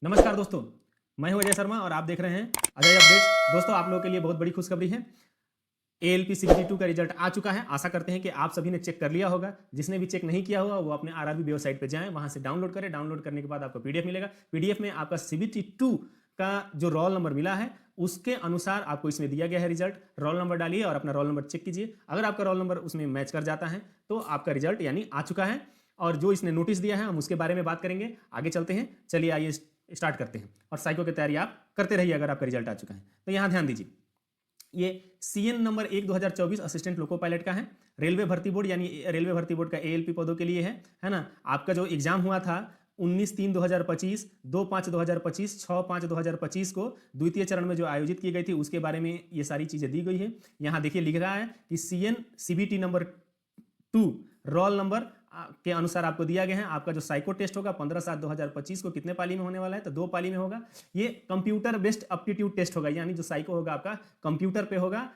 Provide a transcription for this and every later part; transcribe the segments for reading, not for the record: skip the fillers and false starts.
नमस्कार दोस्तों, मैं हूं अजय शर्मा और आप देख रहे हैं अजय अपडेट्स। दोस्तों, आप लोगों के लिए बहुत बड़ी खुशखबरी है। एएलपी सीबीटी 2 का रिजल्ट आ चुका है। आशा करते हैं कि आप सभी ने चेक कर लिया होगा। जिसने भी चेक नहीं किया होगा वो अपने आरआरबी वेबसाइट पे जाएं, वहां से डाउनलोड करें। डाउनलोड करने के बाद आपको पीडीएफ मिलेगा। पीडीएफ में आपका सीबीटी 2 का जो रोल नंबर मिला है उसके अनुसार आपको इसमें दिया गया है रिजल्ट। रोल नंबर डालिए और अपना रोल नंबर चेक कीजिए। अगर आपका रोल नंबर उसमें मैच कर जाता है तो आपका रिजल्ट यानी आ चुका है। और जो इसने नोटिस दिया है हम उसके बारे में बात करेंगे। आगे चलते हैं, चलिए आइए स्टार्ट करते हैं। और साइको की तैयारी आप करते रहिए अगर आपका रिजल्ट आ चुका है तो। यहाँ ध्यान दीजिए, ये CN number 1 2024 assistant loco pilot का है। रेलवे भर्ती बोर्ड यानी रेलवे भर्ती बोर्ड का ALP पदों के लिए है ना। आपका जो एग्जाम हुआ था 19/3/2025, 2/5/2025, 6/5/2025 को द्वितीय चरण में जो आयोजित की गई थी उसके बारे में ये सारी चीजें दी गई है। यहाँ देखिए लिख रहा है कि CN CBT number 2 roll number के अनुसार आपको दिया गया है। आपका जो साइको टेस्ट होगा 15/7/2025 को कितने पाली में होने वाला है तो 2 पाली में होगा। ये कंप्यूटर बेस्ड एप्टीट्यूड टेस्ट होगा, यानी जो साइको होगा आपका कंप्यूटर पे होगा,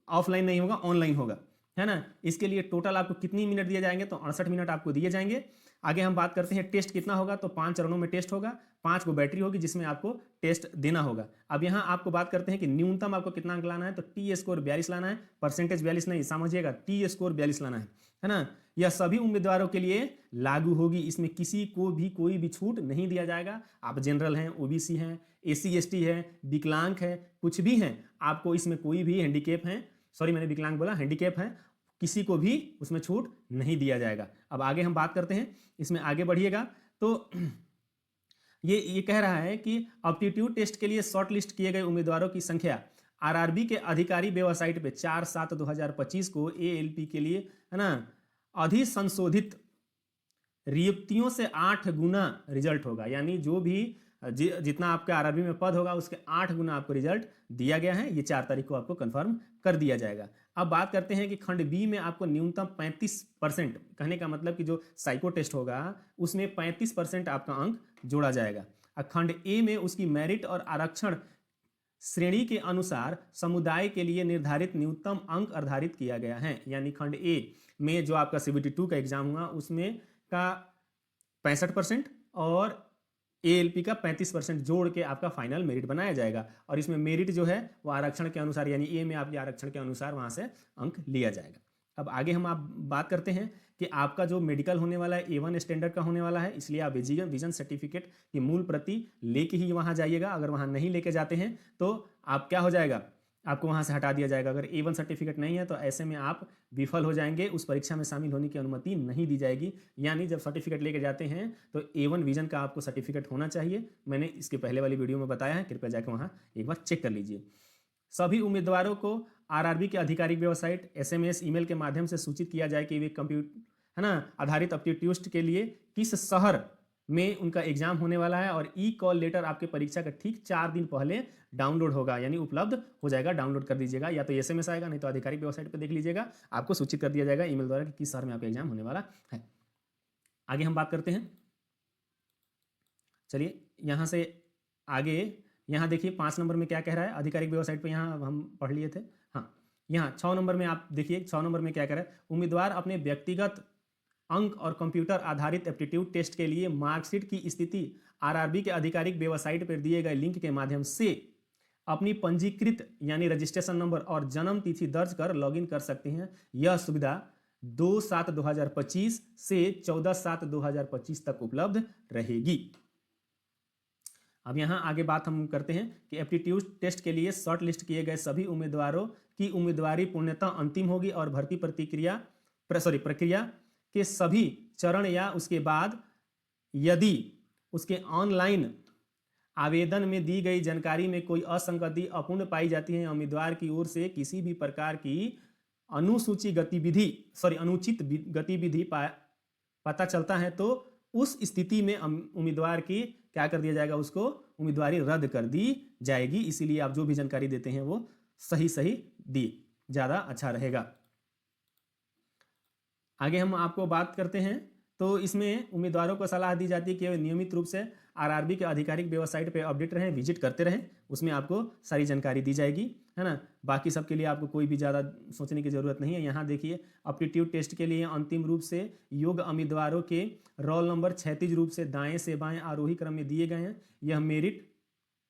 ऑफलाइन नहीं होगा, ऑनलाइन होगा, है ना। इसके लिए टोटल आपको कितनी मिनट दिए जाएंगे तो 68 मिनट आपको दिए जाएंगे। आगे हम बात करते हैं टेस्ट कितना होगा तो 5 चरणों में टेस्ट होगा। 5 को बैटरी होगी जिसमें आपको टेस्ट देना होगा। अब यहाँ आपको बात करते हैं कि न्यूनतम आपको कितना अंक लाना है तो टी स्कोर 42 लाना है। परसेंटेज 42 नहीं, समझिएगा, टी स्कोर 42 लाना है ना। यह सभी उम्मीदवारों के लिए लागू होगी। इसमें किसी को भी कोई भी छूट नहीं दिया जाएगा। आप जनरल हैं, OBC हैं, SC ST है, विकलांग है, कुछ भी हैं, आपको इसमें कोई भी हैंडीकेप है, सॉरी मैंने विकलांग बोला, हैंडीकेप है, किसी को भी उसमें छूट नहीं दिया जाएगा। अब आगे हम बात करते हैं, इसमें आगे बढ़िएगा तो ये कह रहा है कि एप्टीट्यूड टेस्ट के लिए शॉर्ट लिस्ट किए गए उम्मीदवारों की संख्या आरआरबी के अधिकारी वेबसाइट पे 4/7/2025 को ALP के लिए, है ना, अधिसंशोधित रियुक्तियों से 8 गुना रिजल्ट होगा। यानी जो भी जितना आपके आरआरबी में पद होगा उसके 8 गुना आपको रिजल्ट दिया गया है। ये 4 तारीख को आपको कंफर्म कर दिया जाएगा। अब बात करते हैं कि खंड B में आपको न्यूनतम 35%, कहने का मतलब कि जो साइको टेस्ट होगा उसमें 35% आपका अंक जोड़ा जाएगा। और खंड A में उसकी मेरिट और आरक्षण श्रेणी के अनुसार समुदाय के लिए निर्धारित न्यूनतम अंक निर्धारित किया गया है। यानी खंड A में जो आपका CBT 2 का एग्जाम हुआ उसमें का 65% और ALP का 35% जोड़ के आपका फाइनल मेरिट बनाया जाएगा। और इसमें मेरिट जो है वो आरक्षण के अनुसार, यानी A में आपके आरक्षण के अनुसार वहां से अंक लिया जाएगा। अब आगे हम आप बात करते हैं कि आपका जो मेडिकल होने वाला है A1 स्टैंडर्ड का होने वाला है, इसलिए आप विजन सर्टिफिकेट की मूल प्रति लेके ही वहां जाइएगा। अगर वहां नहीं लेके जाते हैं तो आप क्या हो जाएगा, आपको वहां से हटा दिया जाएगा। अगर A1 सर्टिफिकेट नहीं है तो ऐसे में आप विफल हो जाएंगे, उस परीक्षा में शामिल होने की अनुमति नहीं दी जाएगी। यानी जब सर्टिफिकेट लेके जाते हैं तो A1 विजन का आपको सर्टिफिकेट होना चाहिए। मैंने इसके पहले वाली वीडियो में बताया है, कृपया जाकर वहां एक बार चेक कर लीजिए। सभी उम्मीदवारों को आरआरबी के आधिकारिक वेबसाइट SMS ईमेल के माध्यम से सूचित किया जाए कि वे कंप्यूटर, है ना, आधारित एप्टीट्यूड के लिए किस शहर में उनका एग्जाम होने वाला है। और कॉल लेटर आपके परीक्षा का ठीक 4 दिन पहले डाउनलोड होगा, यानी उपलब्ध हो जाएगा। डाउनलोड कर दीजिएगा, या तो SMS आएगा नहीं तो आधिकारिक वेबसाइट पर देख लीजिएगा, आपको सूचित कर दिया जाएगा ईमेल द्वारा कि किस शहर में आपका एग्जाम होने वाला है। आगे हम बात करते हैं, चलिए यहाँ से आगे। यहाँ देखिए 5 नंबर में क्या कह रहा है आधिकारिक वेबसाइट पे, यहाँ हम पढ़ लिए थे। हाँ, यहाँ 6 नंबर में आप देखिए 6 नंबर में क्या कह रहा है, उम्मीदवार अपने व्यक्तिगत अंक और कंप्यूटर आधारित एप्टीट्यूड टेस्ट के लिए मार्कशीट की स्थिति आरआरबी के आधिकारिक वेबसाइट पर दिए गए लिंक के माध्यम से अपनी पंजीकृत यानी रजिस्ट्रेशन नंबर और जन्म तिथि दर्ज कर लॉगिन कर सकते हैं। यह सुविधा 2/7/2025 से 14/7/2025 तक उपलब्ध रहेगी। अब यहाँ आगे बात हम करते हैं कि एप्टीट्यूड टेस्ट के लिए शॉर्ट लिस्ट किए गए सभी उम्मीदवारों की उम्मीदवारी पूर्णतः अंतिम होगी और भर्ती प्रक्रिया के सभी चरण या उसके बाद यदि उसके ऑनलाइन आवेदन में दी गई जानकारी में कोई असंगति अपूर्ण पाई जाती है, उम्मीदवार की ओर से किसी भी प्रकार की अनुचित गतिविधि पता चलता है तो उस स्थिति में उम्मीदवार की क्या कर दिया जाएगा, उसको उम्मीदवारी रद्द कर दी जाएगी। इसीलिए आप जो भी जानकारी देते हैं वो सही दी, ज्यादा अच्छा रहेगा। आगे हम आपको बात करते हैं तो इसमें उम्मीदवारों को सलाह दी जाती है कि वे नियमित रूप से आरआरबी के आधिकारिक वेबसाइट पे अपडेट रहें, विजिट करते रहें, उसमें आपको सारी जानकारी दी जाएगी, है ना। बाकी सब के लिए आपको कोई भी ज़्यादा सोचने की ज़रूरत नहीं है। यहाँ देखिए एप्टीट्यूड टेस्ट के लिए अंतिम रूप से योग्य उम्मीदवारों के रोल नंबर क्षैतिज रूप से दाएं से बाएं आरोही क्रम में दिए गए हैं। यह मेरिट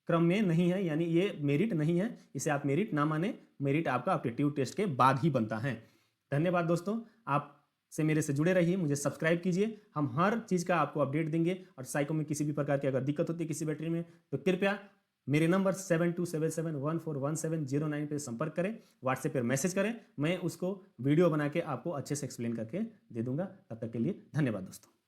क्रम में नहीं है, यानी ये मेरिट नहीं है, इसे आप मेरिट ना माने। मेरिट आपका एप्टीट्यूड टेस्ट के बाद ही बनता है। धन्यवाद दोस्तों, आप से मेरे से जुड़े रहिए, मुझे सब्सक्राइब कीजिए। हम हर चीज़ का आपको अपडेट देंगे। और साइको में किसी भी प्रकार की अगर दिक्कत होती है किसी बैटरी में, तो कृपया मेरे नंबर 7277141709 पे संपर्क करें, व्हाट्सएप पर मैसेज करें, मैं उसको वीडियो बना के आपको अच्छे से एक्सप्लेन करके दे दूंगा। तब तक के लिए धन्यवाद दोस्तों।